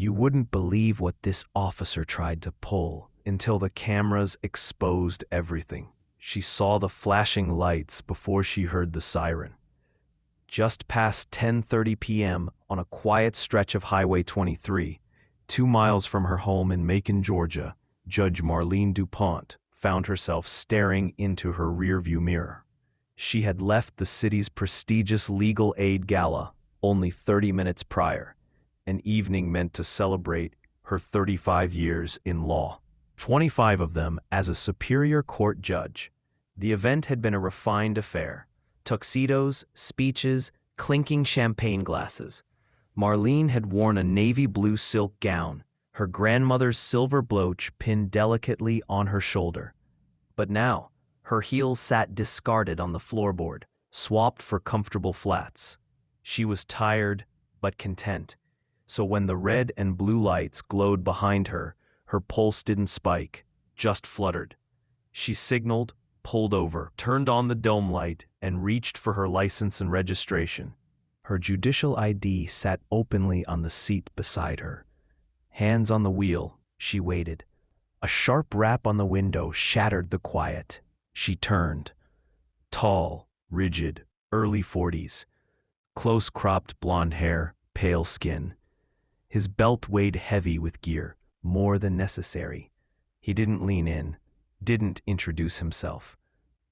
You wouldn't believe what this officer tried to pull until the cameras exposed everything. She saw the flashing lights before she heard the siren. Just past 10:30 p.m. on a quiet stretch of Highway 23, 2 miles from her home in Macon, Georgia, Judge Marlene DuPont found herself staring into her rearview mirror. She had left the city's prestigious legal aid gala only 30 minutes prior, an evening meant to celebrate her 35 years in law, 25 of them as a Superior Court judge. The event had been a refined affair. Tuxedos, speeches, clinking champagne glasses. Marlene had worn a navy blue silk gown, her grandmother's silver brooch pinned delicately on her shoulder. But now, her heels sat discarded on the floorboard, swapped for comfortable flats. She was tired, but content. So when the red and blue lights glowed behind her, her pulse didn't spike, just fluttered. She signaled, pulled over, turned on the dome light, and reached for her license and registration. Her judicial ID sat openly on the seat beside her. Hands on the wheel, she waited. A sharp rap on the window shattered the quiet. She turned. Tall, rigid, early 40s. Close-cropped blonde hair, pale skin. His belt weighed heavy with gear, more than necessary. He didn't lean in, didn't introduce himself,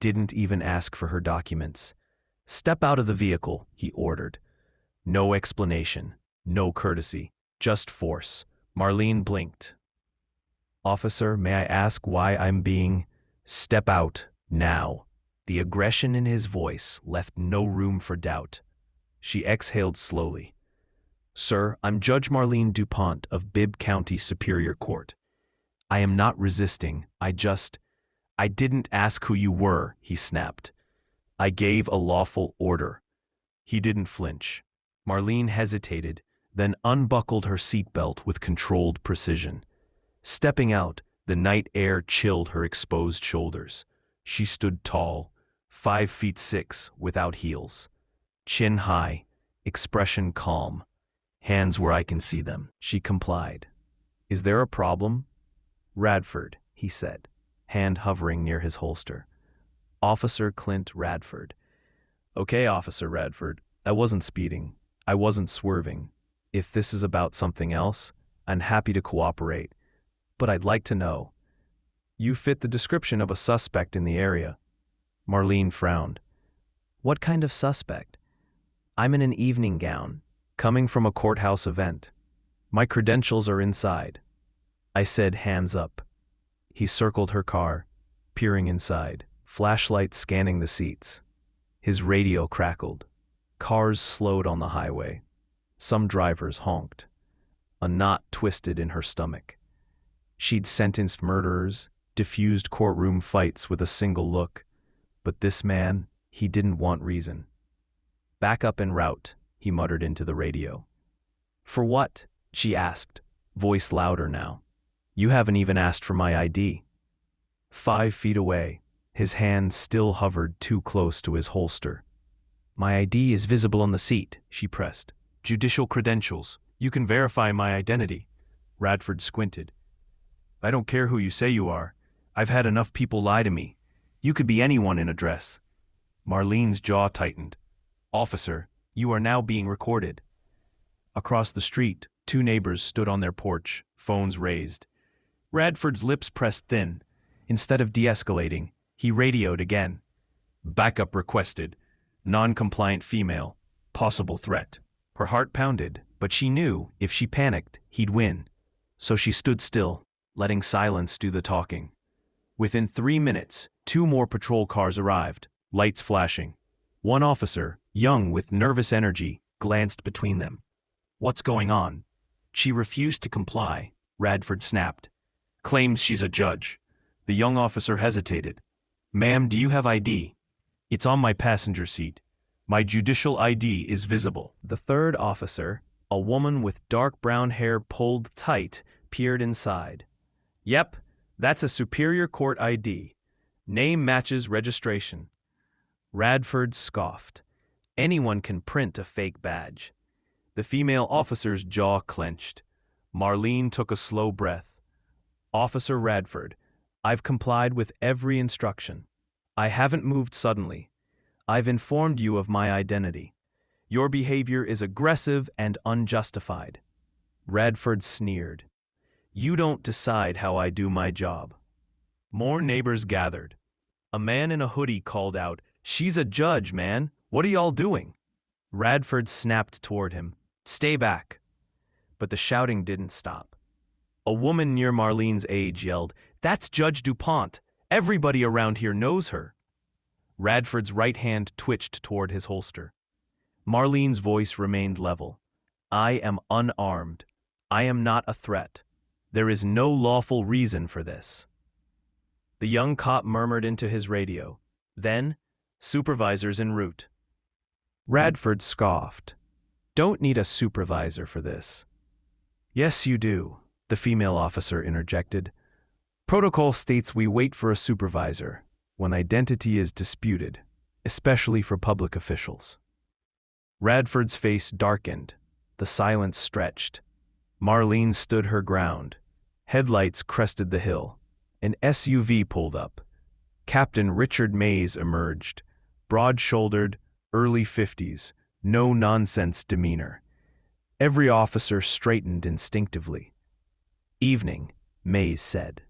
didn't even ask for her documents. "Step out of the vehicle," he ordered. No explanation, no courtesy, just force. Marlene blinked. "Officer, may I ask why I'm being—" "Step out, now." The aggression in his voice left no room for doubt. She exhaled slowly. "Sir, I'm Judge Marlene DuPont of Bibb County Superior Court. I am not resisting, I didn't ask who you were," he snapped. "I gave a lawful order." He didn't flinch. Marlene hesitated, then unbuckled her seatbelt with controlled precision. Stepping out, the night air chilled her exposed shoulders. She stood tall, 5'6", without heels. Chin high, expression calm. "Hands where I can see them," she complied. "Is there a problem?" "Radford," he said, hand hovering near his holster. "Officer Clint Radford." "Okay, Officer Radford. I wasn't speeding. I wasn't swerving. If this is about something else, I'm happy to cooperate. But I'd like to know. You fit the description of a suspect in the area." Marlene frowned. "What kind of suspect?" "I'm in an evening gown, coming from a courthouse event. My credentials are inside." I said, hands up. He circled her car, peering inside, flashlight scanning the seats. His radio crackled. Cars slowed on the highway. Some drivers honked. A knot twisted in her stomach. She'd sentenced murderers, diffused courtroom fights with a single look. But this man, he didn't want reason. "Back up en route," he muttered into the radio. "For what?" she asked, voice louder now. "You haven't even asked for my ID." 5 feet away, his hand still hovered too close to his holster. "My ID is visible on the seat," she pressed. "Judicial credentials. You can verify my identity." Radford squinted. "I don't care who you say you are. I've had enough people lie to me. You could be anyone in a dress." Marlene's jaw tightened. "Officer, you are now being recorded." Across the street, 2 neighbors stood on their porch, phones raised. Radford's lips pressed thin. Instead of de-escalating, he radioed again. "Backup requested. Non-compliant female. Possible threat." Her heart pounded, but she knew if she panicked, he'd win. So she stood still, letting silence do the talking. Within 3 minutes, 2 more patrol cars arrived, lights flashing. One officer, young with nervous energy, glanced between them. "What's going on?" She refused to comply, Radford snapped. "Claims she's a judge." The young officer hesitated. "Ma'am, do you have ID?" "It's on my passenger seat. My judicial ID is visible." The third officer, a woman with dark brown hair pulled tight, peered inside. "Yep, that's a Superior Court ID. Name matches registration." Radford scoffed. "Anyone can print a fake badge." The female officer's jaw clenched. Marlene took a slow breath. Officer Radford, I've complied with every instruction. I haven't moved suddenly. I've informed you of my identity. Your behavior is aggressive and unjustified. Radford sneered. You don't decide how I do my job. More neighbors gathered. A man in a hoodie called out, She's a judge, man. What are y'all doing? Radford snapped toward him. Stay back. But the shouting didn't stop. A woman near Marlene's age yelled, That's Judge DuPont. Everybody around here knows her. Radford's right hand twitched toward his holster. Marlene's voice remained level. I am unarmed. I am not a threat. There is no lawful reason for this. The young cop murmured into his radio. Then, supervisors en route. Radford scoffed. Don't need a supervisor for this. Yes, you do, the female officer interjected. Protocol states we wait for a supervisor when identity is disputed, especially for public officials. Radford's face darkened. The silence stretched. Marlene stood her ground. Headlights crested the hill. An SUV pulled up. Captain Richard Mays emerged, broad-shouldered, early 50s, no-nonsense demeanor. Every officer straightened instinctively. Evening, Mays said.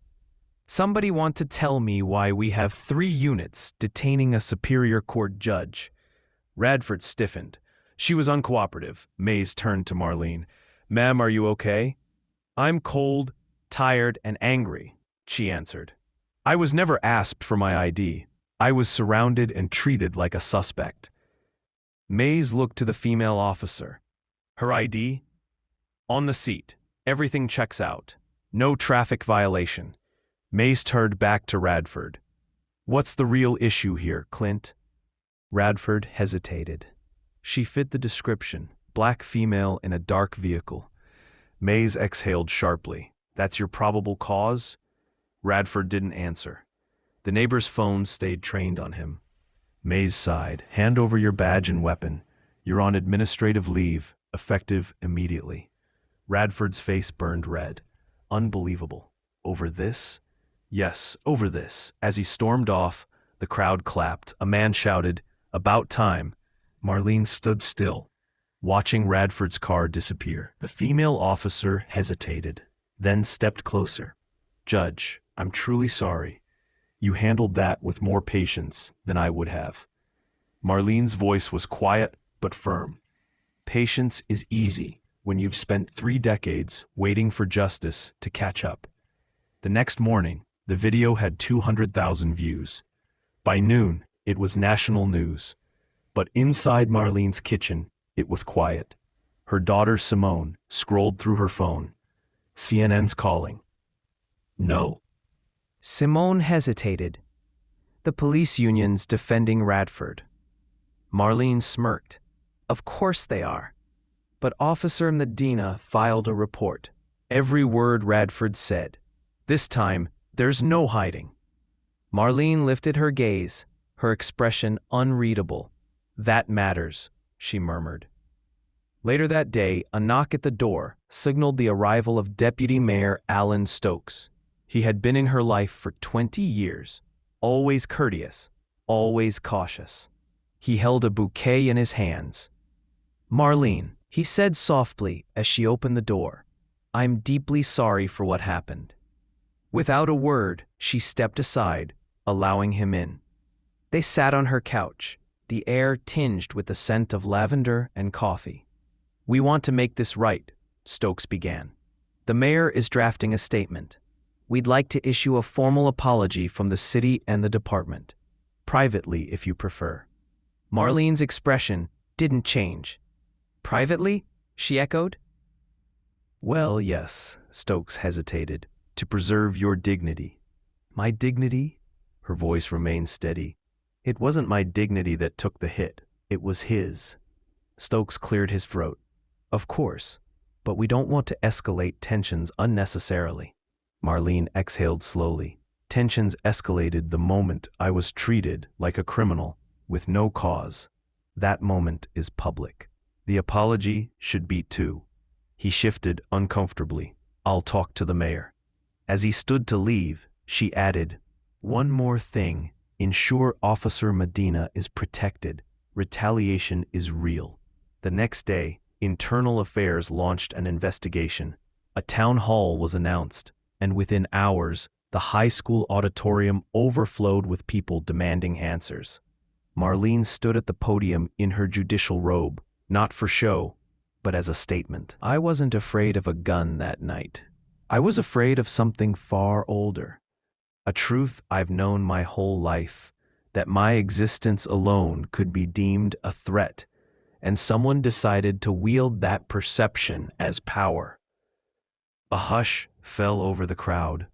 Somebody want to tell me why we have 3 units detaining a Superior Court judge? Radford stiffened. She was uncooperative. Mays turned to Marlene. Ma'am, are you okay? I'm cold, tired, and angry, she answered. I was never asked for my ID. I was surrounded and treated like a suspect. Mays looked to the female officer. Her ID? On the seat. Everything checks out. No traffic violation. Mays turned back to Radford. What's the real issue here, Clint? Radford hesitated. She fit the description. Black female in a dark vehicle. Mays exhaled sharply. That's your probable cause? Radford didn't answer. The neighbor's phone stayed trained on him. Mays sighed. Hand over your badge and weapon. You're on administrative leave, effective immediately. Radford's face burned red. Unbelievable. Over this? Yes, over this. As he stormed off, the crowd clapped. A man shouted, About time. Marlene stood still, watching Radford's car disappear. The female officer hesitated, then stepped closer. Judge, I'm truly sorry. You handled that with more patience than I would have. Marlene's voice was quiet but firm. Patience is easy when you've spent 3 decades waiting for justice to catch up. The next morning, the video had 200,000 views. By noon, it was national news. But inside Marlene's kitchen, it was quiet. Her daughter Simone scrolled through her phone. CNN's calling. No. Simone hesitated. The police union's defending Radford. Marlene smirked. Of course they are. But Officer Medina filed a report. Every word Radford said. This time, there's no hiding. Marlene lifted her gaze, her expression unreadable. That matters, she murmured. Later that day, a knock at the door signaled the arrival of Deputy Mayor Alan Stokes. He had been in her life for 20 years, always courteous, always cautious. He held a bouquet in his hands. Marlene, he said softly as she opened the door, I'm deeply sorry for what happened. Without a word, she stepped aside, allowing him in. They sat on her couch, the air tinged with the scent of lavender and coffee. We want to make this right, Stokes began. The mayor is drafting a statement. We'd like to issue a formal apology from the city and the department. Privately, if you prefer. Marlene's expression didn't change. Privately? She echoed. Well, yes, Stokes hesitated. To preserve your dignity. My dignity? Her voice remained steady. It wasn't my dignity that took the hit. It was his. Stokes cleared his throat. Of course, but we don't want to escalate tensions unnecessarily. Marlene exhaled slowly. Tensions escalated the moment I was treated like a criminal with no cause. That moment is public. The apology should be too. He shifted uncomfortably. "I'll talk to the mayor." As he stood to leave, she added, "One more thing. Ensure Officer Medina is protected. Retaliation is real." The next day, Internal Affairs launched an investigation. A town hall was announced, and within hours, the high school auditorium overflowed with people demanding answers. Marlene stood at the podium in her judicial robe, not for show, but as a statement. "I wasn't afraid of a gun that night. I was afraid of something far older. A truth I've known my whole life, that my existence alone could be deemed a threat, and someone decided to wield that perception as power." A hush fell over the crowd.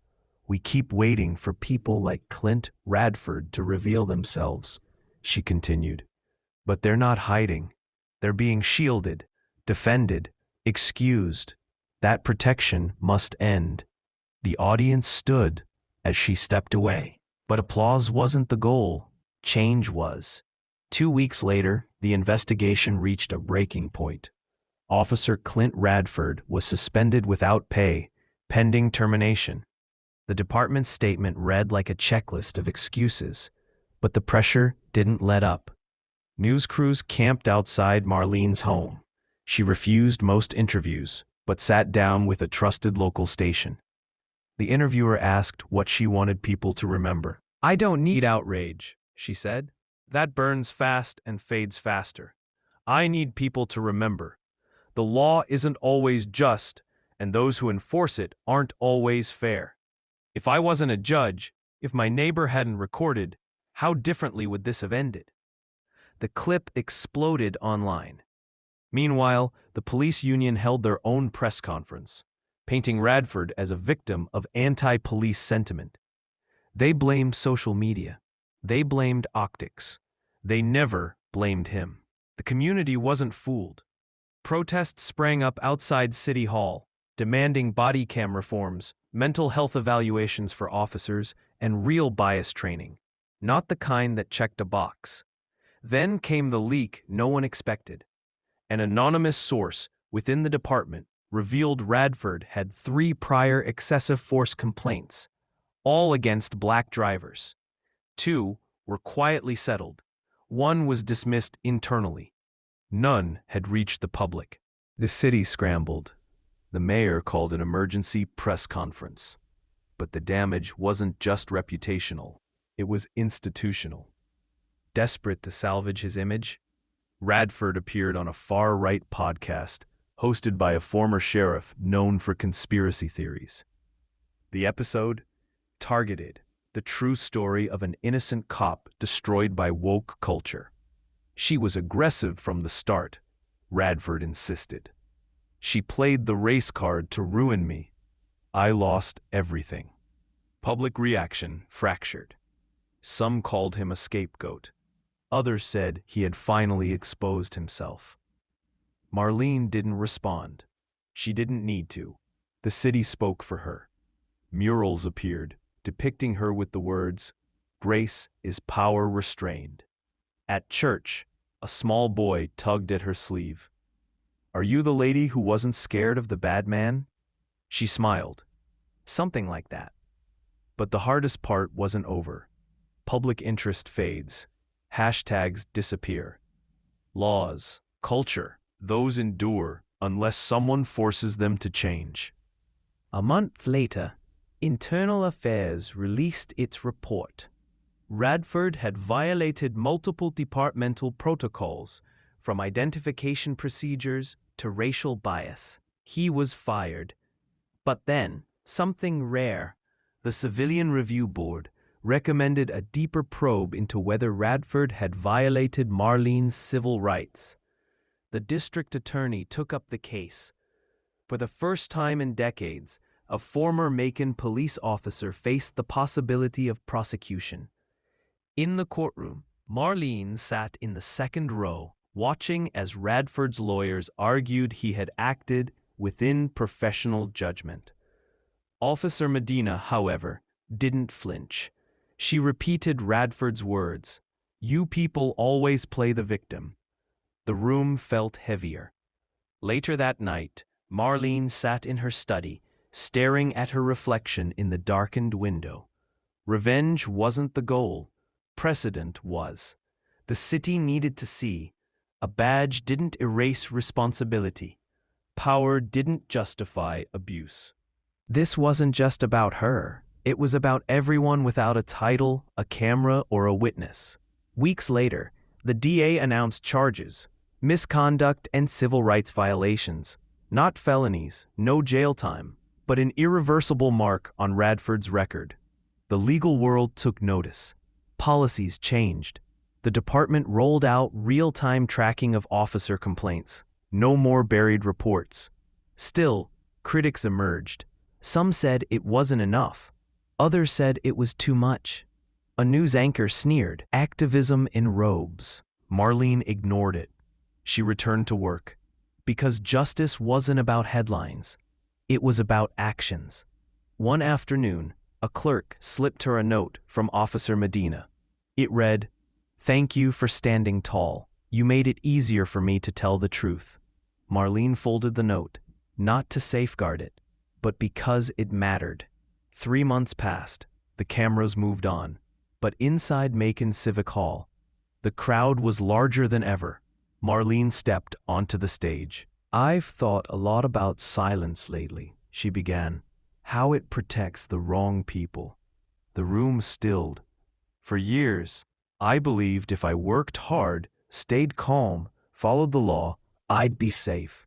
"We keep waiting for people like Clint Radford to reveal themselves," she continued. "But they're not hiding. They're being shielded, defended, excused. That protection must end." The audience stood as she stepped away. But applause wasn't the goal. Change was. 2 weeks later, the investigation reached a breaking point. Officer Clint Radford was suspended without pay, pending termination. The department's statement read like a checklist of excuses, but the pressure didn't let up. News crews camped outside Marlene's home. She refused most interviews, but sat down with a trusted local station. The interviewer asked what she wanted people to remember. "I don't need outrage," she said. "That burns fast and fades faster. I need people to remember. The law isn't always just, and those who enforce it aren't always fair. If I wasn't a judge, if my neighbor hadn't recorded, how differently would this have ended?" The clip exploded online. Meanwhile, the police union held their own press conference, painting Radford as a victim of anti-police sentiment. They blamed social media. They blamed optics. They never blamed him. The community wasn't fooled. Protests sprang up outside City Hall, demanding body cam reforms, mental health evaluations for officers, and real bias training, not the kind that checked a box. Then came the leak no one expected. An anonymous source within the department revealed Radford had 3 prior excessive force complaints, all against black drivers. 2 were quietly settled. 1 was dismissed internally. None had reached the public. The city scrambled. The mayor called an emergency press conference. But the damage wasn't just reputational, it was institutional. Desperate to salvage his image, Radford appeared on a far-right podcast hosted by a former sheriff known for conspiracy theories. The episode targeted the true story of an innocent cop destroyed by woke culture. "She was aggressive from the start," Radford insisted. "She played the race card to ruin me. I lost everything." Public reaction fractured. Some called him a scapegoat. Others said he had finally exposed himself. Marlene didn't respond. She didn't need to. The city spoke for her. Murals appeared, depicting her with the words, "Grace is power restrained." At church, a small boy tugged at her sleeve. "Are you the lady who wasn't scared of the bad man?" She smiled. Something like that. But the hardest part wasn't over. Public interest fades. Hashtags disappear. Laws, culture, those endure unless someone forces them to change. A month later, Internal Affairs released its report. Radford had violated multiple departmental protocols, from identification procedures to racial bias. He was fired. But then, something rare. The Civilian Review Board recommended a deeper probe into whether Radford had violated Marlene's civil rights. The district attorney took up the case. For the first time in decades, a former Macon police officer faced the possibility of prosecution. In the courtroom, Marlene sat in the second row, watching as Radford's lawyers argued he had acted within professional judgment. Officer Medina, however, didn't flinch. She repeated Radford's words, "You people always play the victim." The room felt heavier. Later that night, Marlene sat in her study, staring at her reflection in the darkened window. Revenge wasn't the goal. Precedent was. The city needed to see. A badge didn't erase responsibility. Power didn't justify abuse. This wasn't just about her. It was about everyone without a title, a camera, or a witness. Weeks later, the DA announced charges: misconduct and civil rights violations. Not felonies, no jail time, but an irreversible mark on Radford's record. The legal world took notice. Policies changed. The department rolled out real-time tracking of officer complaints. No more buried reports. Still, critics emerged. Some said it wasn't enough. Others said it was too much. A news anchor sneered, "Activism in robes." Marlene ignored it. She returned to work. Because justice wasn't about headlines. It was about actions. One afternoon, a clerk slipped her a note from Officer Medina. It read, "Thank you for standing tall. You made it easier for me to tell the truth." Marlene folded the note, not to safeguard it, but because it mattered. 3 months passed. The cameras moved on. But inside Macon Civic Hall, the crowd was larger than ever. Marlene stepped onto the stage. "I've thought a lot about silence lately," she began. "How it protects the wrong people." The room stilled. For years, I believed if I worked hard, stayed calm, followed the law, I'd be safe.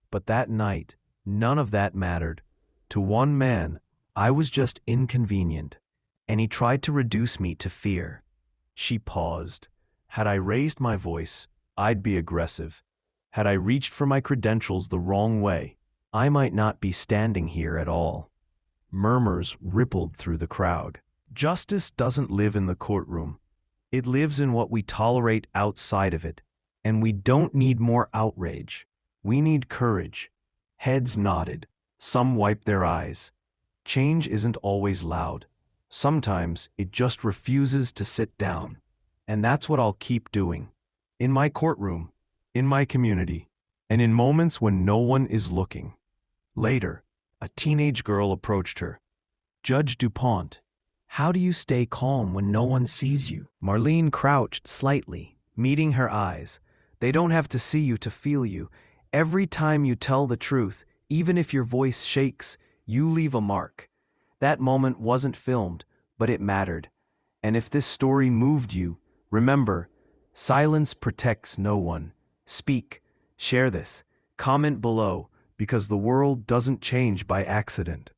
But that night, none of that mattered. To one man, I was just inconvenient, and he tried to reduce me to fear. She paused. Had I raised my voice, I'd be aggressive. Had I reached for my credentials the wrong way, I might not be standing here at all. Murmurs rippled through the crowd. Justice doesn't live in the courtroom. It lives in what we tolerate outside of it. And we don't need more outrage. We need courage. Heads nodded. Some wiped their eyes. Change isn't always loud. Sometimes it just refuses to sit down. And that's what I'll keep doing. In my courtroom, in my community, and in moments when no one is looking. Later, a teenage girl approached her. "Judge DuPont, how do you stay calm when no one sees you?" Marlene crouched slightly, meeting her eyes. "They don't have to see you to feel you. Every time you tell the truth, even if your voice shakes, you leave a mark. That moment wasn't filmed, but it mattered. And if this story moved you, remember, silence protects no one. Speak, share this, comment below, because the world doesn't change by accident."